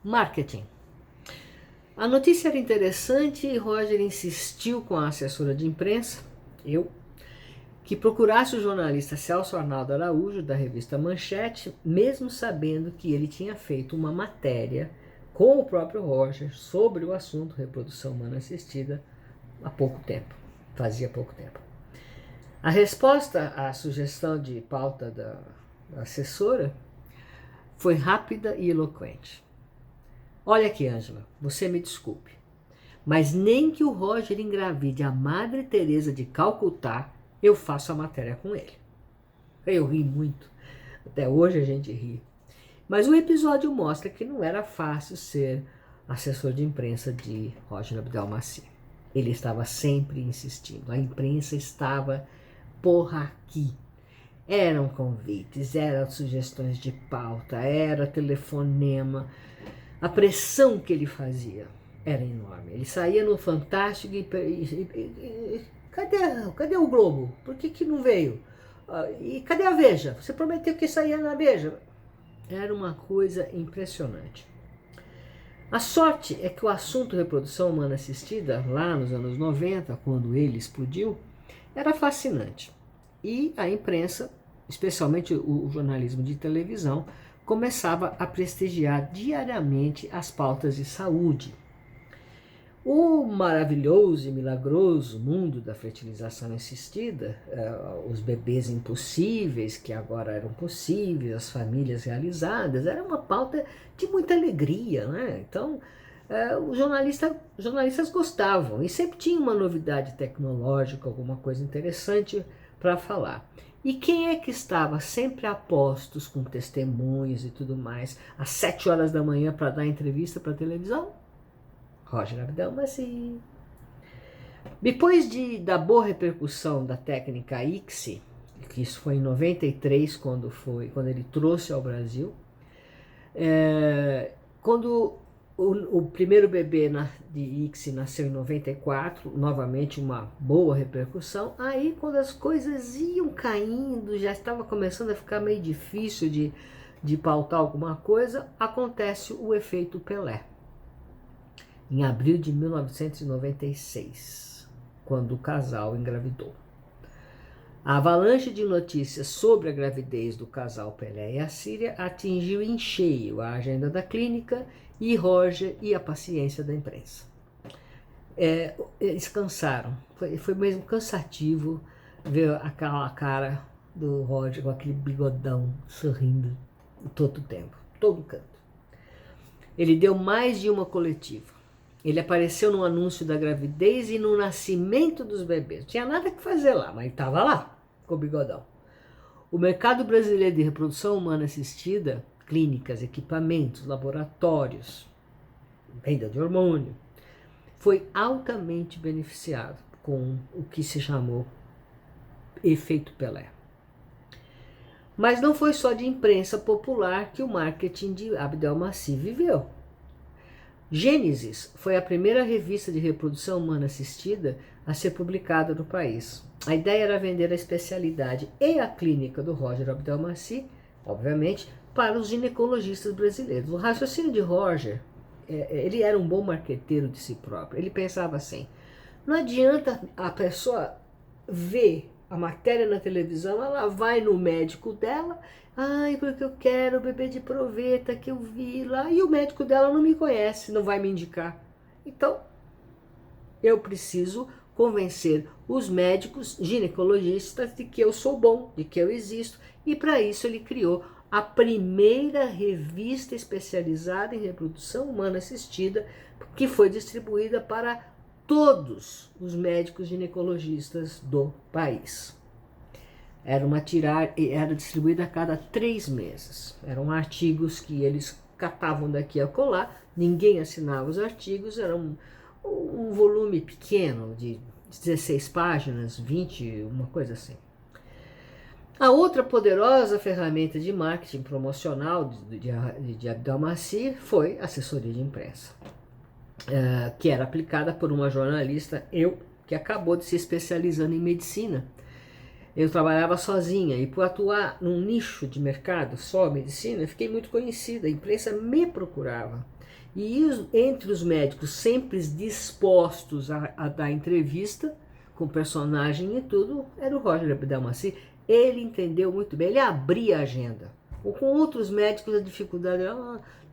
Marketing. A notícia era interessante e Roger insistiu com a assessora de imprensa, que procurasse o jornalista Celso Arnaldo Araújo, da revista Manchete, mesmo sabendo que ele tinha feito uma matéria com o próprio Roger sobre o assunto reprodução humana assistida há pouco tempo, fazia pouco tempo. A resposta à sugestão de pauta da assessora foi rápida e eloquente. Olha aqui, Ângela, você me desculpe, mas nem que o Roger engravide a Madre Teresa de Calcutá, eu faço a matéria com ele. Eu ri muito, até hoje a gente ri. Mas o episódio mostra que não era fácil ser assessor de imprensa de Roger Abdelmaci. Ele estava sempre insistindo, a imprensa estava aqui. Eram convites, eram sugestões de pauta, era telefonema. A pressão que ele fazia era enorme. Ele saía no Fantástico e cadê o Globo? Por que não veio? E cadê a Veja? Você prometeu que saía na Veja. Era uma coisa impressionante. A sorte é que o assunto reprodução humana assistida, lá nos anos 90, quando ele explodiu, era fascinante. E a imprensa, especialmente o jornalismo de televisão, começava a prestigiar diariamente as pautas de saúde. O maravilhoso e milagroso mundo da fertilização assistida, os bebês impossíveis que agora eram possíveis, as famílias realizadas, era uma pauta de muita alegria, né? Então, os jornalistas gostavam e sempre tinha uma novidade tecnológica, alguma coisa interessante para falar. E quem é que estava sempre a postos com testemunhos e tudo mais, às 7 horas da manhã para dar entrevista para a televisão? Roger Abdelmaci. Depois da boa repercussão da técnica ICSI, que isso foi em 93, quando ele trouxe ao Brasil, quando o primeiro bebê de ICSI nasceu em 94, novamente uma boa repercussão. Aí, quando as coisas iam caindo, já estava começando a ficar meio difícil de pautar alguma coisa, acontece o efeito Pelé. Em abril de 1996, quando o casal engravidou. A avalanche de notícias sobre a gravidez do casal Pelé e a Síria atingiu em cheio a agenda da clínica e Roger e a paciência da imprensa. Eles cansaram, foi mesmo cansativo ver aquela cara do Roger com aquele bigodão sorrindo todo o tempo, todo canto. Ele deu mais de uma coletiva. Ele apareceu no anúncio da gravidez e no nascimento dos bebês. Não tinha nada que fazer lá, mas ele estava lá, com o bigodão. O mercado brasileiro de reprodução humana assistida, clínicas, equipamentos, laboratórios, venda de hormônio, foi altamente beneficiado com o que se chamou efeito Pelé. Mas não foi só de imprensa popular que o marketing de Abdelmaci viveu. Gênesis foi a primeira revista de reprodução humana assistida a ser publicada no país. A ideia era vender a especialidade e a clínica do Roger Abdelmaci, obviamente, para os ginecologistas brasileiros. O raciocínio de Roger, ele era um bom marqueteiro de si próprio. Ele pensava assim, não adianta a pessoa ver a matéria na televisão, ela vai no médico dela, porque eu quero o bebê de proveta que eu vi lá, e o médico dela não me conhece, não vai me indicar. Então, eu preciso convencer os médicos ginecologistas de que eu sou bom, de que eu existo, e para isso ele criou a primeira revista especializada em reprodução humana assistida, que foi distribuída para todos os médicos ginecologistas do país. Era distribuída a cada 3 meses. Eram artigos que eles catavam daqui a colar, ninguém assinava os artigos, era um volume pequeno, de 16 páginas, 20, uma coisa assim. A outra poderosa ferramenta de marketing promocional de Abdelmaci foi a assessoria de imprensa, que era aplicada por uma jornalista, que acabou de se especializando em medicina. Eu trabalhava sozinha e por atuar num nicho de mercado, só medicina, fiquei muito conhecida, a imprensa me procurava. E entre os médicos sempre dispostos a dar entrevista, com personagem e tudo, era o Roger Abdelmaci. Ele entendeu muito bem, ele abria a agenda. Ou com outros médicos a dificuldade era,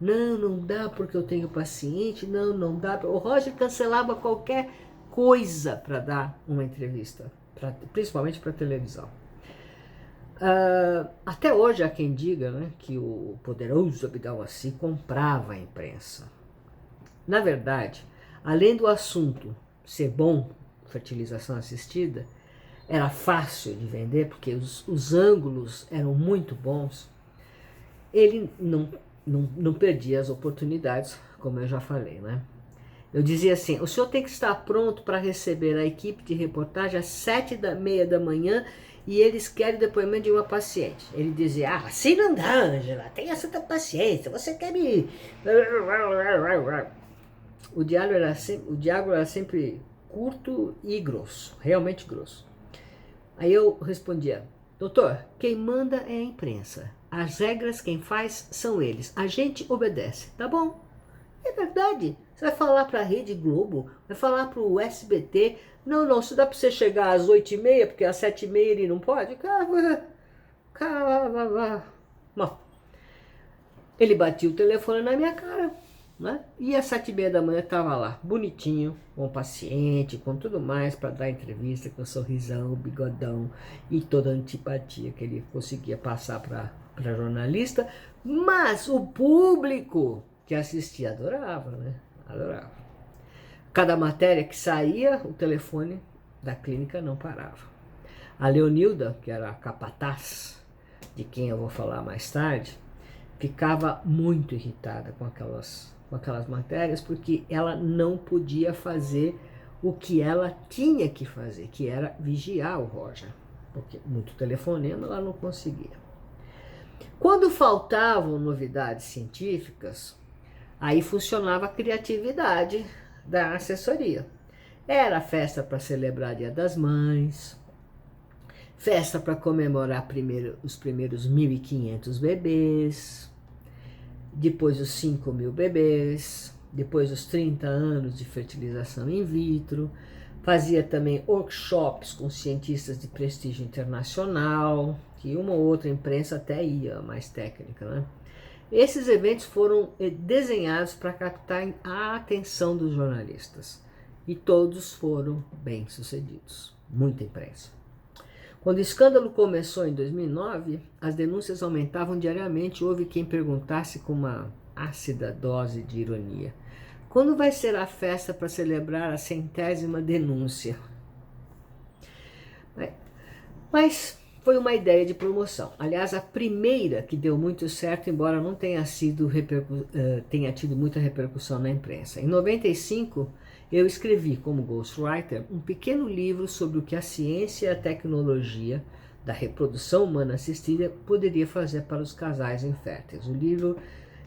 não, não dá porque eu tenho paciente, não, não dá. O Roger cancelava qualquer coisa para dar uma entrevista, principalmente para televisão. Até hoje há quem diga, né, que o poderoso Abdelmaci comprava a imprensa. Na verdade, além do assunto ser bom, fertilização assistida, era fácil de vender porque os ângulos eram muito bons, ele não perdia as oportunidades, como eu já falei, né? Eu dizia assim, o senhor tem que estar pronto para receber a equipe de reportagem às 7h30 da manhã e eles querem o depoimento de uma paciente. Ele dizia, assim não dá, Ângela, tenha certa paciência, você quer me... O diálogo era sempre curto e grosso, realmente grosso. Aí eu respondia, doutor, quem manda é a imprensa. As regras quem faz são eles. A gente obedece, tá bom? É verdade. Você vai falar para a Rede Globo, vai falar para o SBT. Não, se dá para você chegar às 8h30, porque às 7h30 ele não pode. Bom, ele batia o telefone na minha cara, né? E às 7h30 da manhã estava lá, bonitinho, com o paciente, com tudo mais, para dar entrevista, com sorrisão, bigodão e toda a antipatia que ele conseguia passar para jornalista. Mas o público que assistia adorava, né? Adorava. Cada matéria que saía, o telefone da clínica não parava. A Leonilda, que era a capataz, de quem eu vou falar mais tarde, ficava muito irritada com aquelas matérias, porque ela não podia fazer o que ela tinha que fazer, que era vigiar o Roger, porque muito telefonema ela não conseguia. Quando faltavam novidades científicas, aí funcionava a criatividade da assessoria. Era festa para celebrar Dia das Mães, festa para comemorar os primeiros 1.500 bebês, depois os 5.000 bebês, depois os 30 anos de fertilização in vitro. Fazia também workshops com cientistas de prestígio internacional, que uma ou outra imprensa até ia, mais técnica, né? Esses eventos foram desenhados para captar a atenção dos jornalistas e todos foram bem sucedidos, muita imprensa. Quando o escândalo começou em 2009, as denúncias aumentavam diariamente. Houve quem perguntasse com uma ácida dose de ironia: quando vai ser a festa para celebrar a 100ª denúncia? Mas foi uma ideia de promoção. Aliás, a primeira que deu muito certo, embora não tenha tido muita repercussão na imprensa. Em 95, eu escrevi como ghostwriter um pequeno livro sobre o que a ciência e a tecnologia da reprodução humana assistida poderia fazer para os casais inférteis. O livro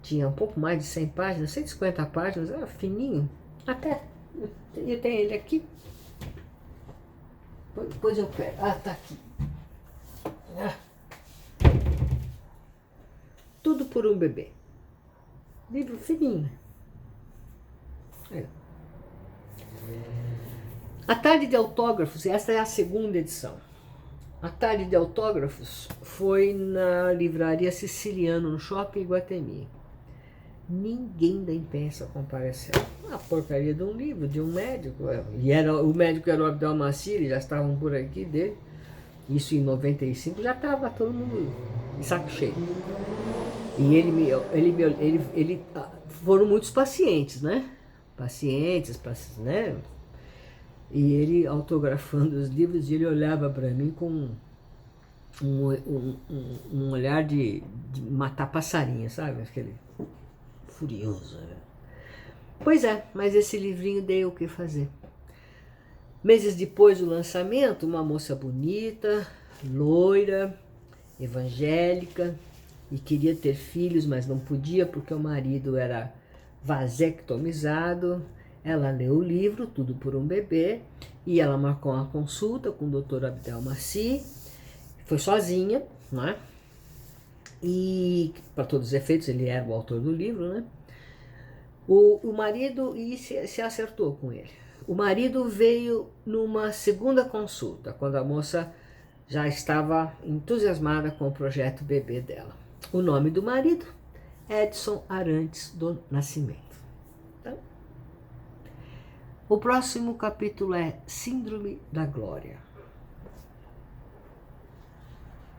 tinha um pouco mais de 100 páginas, 150 páginas, era fininho, até. Eu tenho ele aqui. Depois eu pego. Tá aqui. Tudo por um bebê. Livro fininho. A Tarde de Autógrafos, essa é a segunda edição. A Tarde de Autógrafos foi na livraria Siciliano, no Shopping Iguatemi. Ninguém da imprensa compareceu. Uma porcaria de um livro, de um médico. E o médico era o Abdelmaci, eles já estavam por aqui dele. Isso em 95, já estava todo mundo de saco cheio. E foram muitos pacientes, né? Pacientes, né? E ele autografando os livros, e ele olhava para mim com um olhar de matar passarinho, sabe? Aquele furioso. Né? Pois é, mas esse livrinho deu o que fazer. Meses depois do lançamento, uma moça bonita, loira, evangélica, e queria ter filhos, mas não podia porque o marido era vasectomizado. Ela leu o livro, Tudo por um Bebê, e ela marcou uma consulta com o Dr. Abdelmaci, foi sozinha, né? E, para todos os efeitos, ele era o autor do livro, né? O marido, e se acertou com ele. O marido veio numa segunda consulta, quando a moça já estava entusiasmada com o projeto bebê dela. O nome do marido, Edson Arantes do Nascimento. Então, o próximo capítulo é Síndrome da Glória.